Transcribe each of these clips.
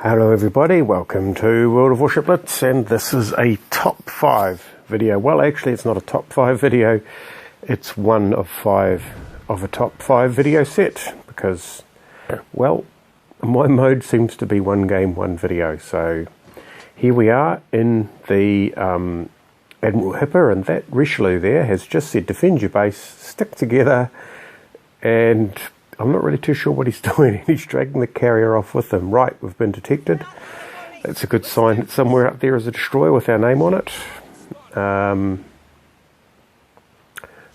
Hello everybody, welcome to World of Warships Blitz, and this is a top 5 video. Well, actually it's not a top 5 video, it's one of 5 of a top 5 video set, because, well, my mode seems to be one game, one video. So here we are in the Admiral Hipper, and that Richelieu there has just said defend your base, stick together, and I'm not really too sure what he's doing. He's dragging the carrier off with him. Right, we've been detected. That's a good sign that somewhere up there is a destroyer with our name on it.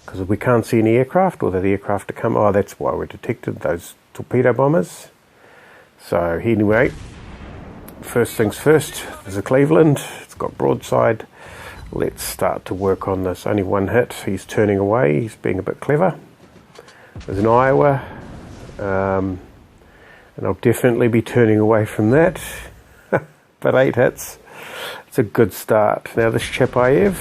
Because we can't see any aircraft, or the aircraft to come. Oh, that's why we're detected, those torpedo bombers. So anyway, first things first, there's a Cleveland. It's got broadside. Let's start to work on this. Only one hit. He's turning away. He's being a bit clever. There's an Iowa. And I'll definitely be turning away from that. But 8 hits. It's a good start. Now this Chapayev,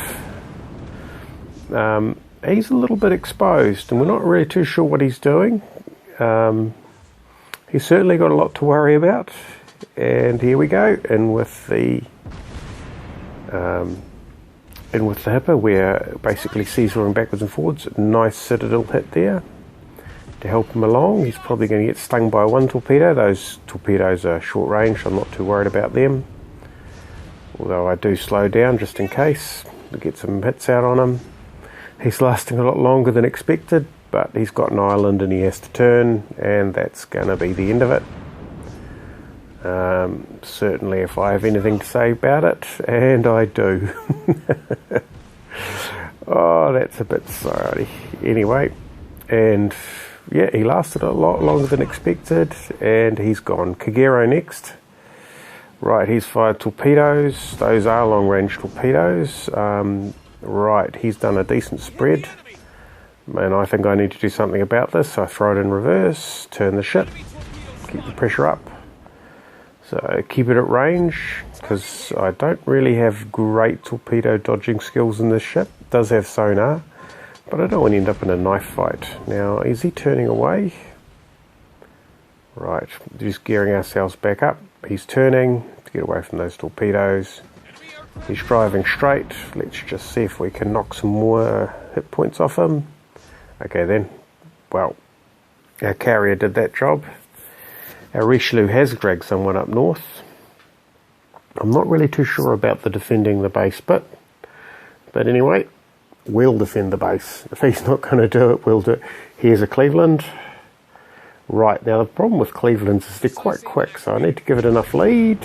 he's a little bit exposed, and we're not really too sure what he's doing. He's certainly got a lot to worry about. And here we go. And with the Hipper, we're basically seesawing backwards and forwards. Nice citadel hit there to help him along. He's probably going to get stung by one torpedo. Those torpedoes are short range, so I'm not too worried about them. Although I do slow down just in case to get some hits out on him. He's lasting a lot longer than expected, but he's got an island and he has to turn, and that's going to be the end of it. Certainly if I have anything to say about it, and I do. Oh, that's a bit sorry. Anyway, and yeah, he lasted a lot longer than expected, and he's gone. Kagero next. Right, he's fired torpedoes. Those are long-range torpedoes. Right, he's done a decent spread, and I think I need to do something about this. So I throw it in reverse, turn the ship, keep the pressure up. So keep it at range, because I don't really have great torpedo dodging skills in this ship. It does have sonar, but I don't want to end up in a knife fight. Now, is he turning away? Right, just gearing ourselves back up. He's turning to get away from those torpedoes. He's driving straight. Let's just see if we can knock some more hit points off him. Okay then, well, our carrier did that job. Our Richelieu has dragged someone up north. I'm not really too sure about the defending the base bit, but anyway, we'll defend the base. If he's not going to do it, we'll do it. Here's a Cleveland. Right, now the problem with Clevelands is they're quite quick, so I need to give it enough lead.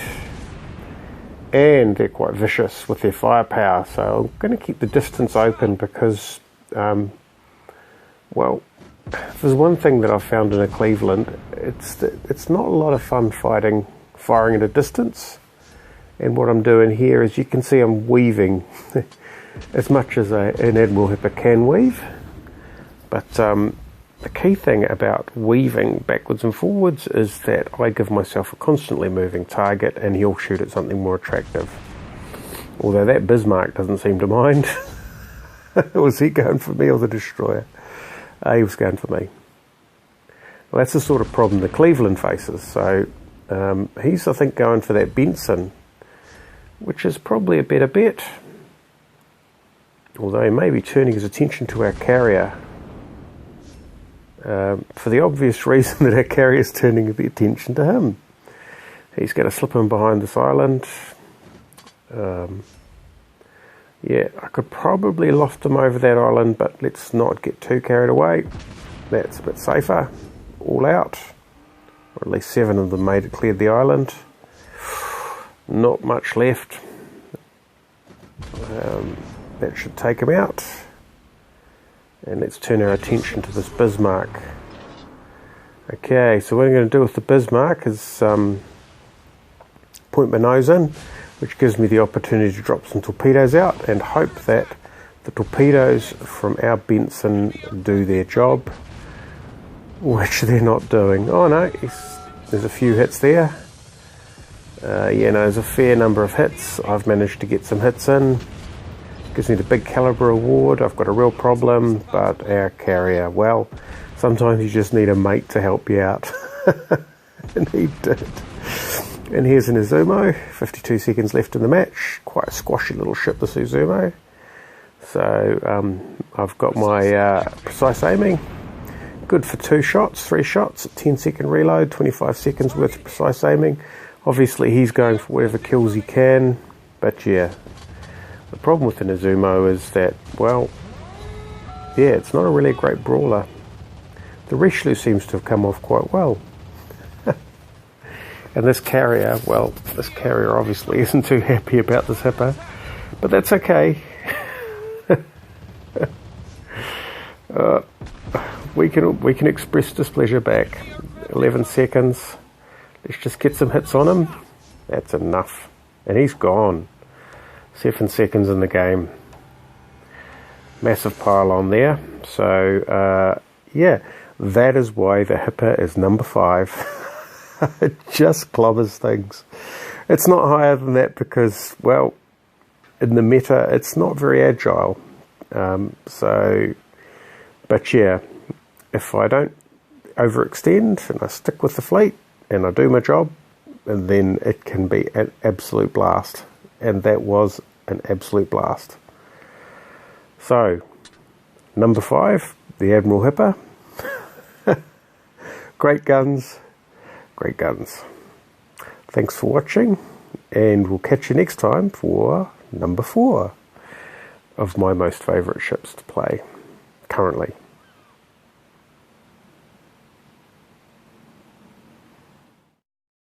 And they're quite vicious with their firepower, so I'm going to keep the distance open because, well, if there's one thing that I've found in a Cleveland, it's not a lot of fun firing at a distance. And what I'm doing here is, you can see I'm weaving as much as an Admiral Hipper can weave. But the key thing about weaving backwards and forwards is that I give myself a constantly moving target, and he'll shoot at something more attractive. Although that Bismarck doesn't seem to mind. Was he going for me or the destroyer? He was going for me. Well, that's the sort of problem the Cleveland faces. So he's, I think, going for that Benson, which is probably a better bet. Although he may be turning his attention to our carrier, for the obvious reason that our carrier is turning the attention to him. He's going to slip him behind this island. Yeah, I could probably loft them over that island, but let's not get too carried away. That's a bit safer. All out. Or at least 7 of them cleared the island. Not much left. That should take him out. And let's turn our attention to this Bismarck. Okay, so what I'm going to do with the Bismarck is point my nose in, which gives me the opportunity to drop some torpedoes out and hope that the torpedoes from our Benson do their job, which they're not doing. Oh no, there's a few hits there. Yeah, no, there's a fair number of hits. I've managed to get some hits in. Gives me the big caliber award. I've got a real problem, but our carrier, well, sometimes you just need a mate to help you out. And he did. And here's an Izumo, 52 seconds left in the match. Quite a squashy little ship, this Izumo. So I've got my precise aiming. Good for 2 shots, 3 shots, 10-second reload, 25 seconds worth of precise aiming. Obviously he's going for whatever kills he can, but yeah. The problem with an Izumo is that, well, yeah, it's not a really great brawler. The Richelieu seems to have come off quite well. And this carrier, well, this carrier obviously isn't too happy about this hipper, but that's okay. We can express displeasure back. 11 seconds. Let's just get some hits on him. That's enough. And he's gone. 7 seconds in the game. Massive pile on there. So, yeah, that is why the hipper is number 5. It just clobbers things. It's not higher than that because, well, in the meta, it's not very agile. But yeah, if I don't overextend and I stick with the fleet and I do my job, and then it can be an absolute blast. And that was an absolute blast. So, number 5, the Admiral Hipper. Great guns. Great guns. Thanks for watching, and we'll catch you next time for number 4 of my most favourite ships to play currently.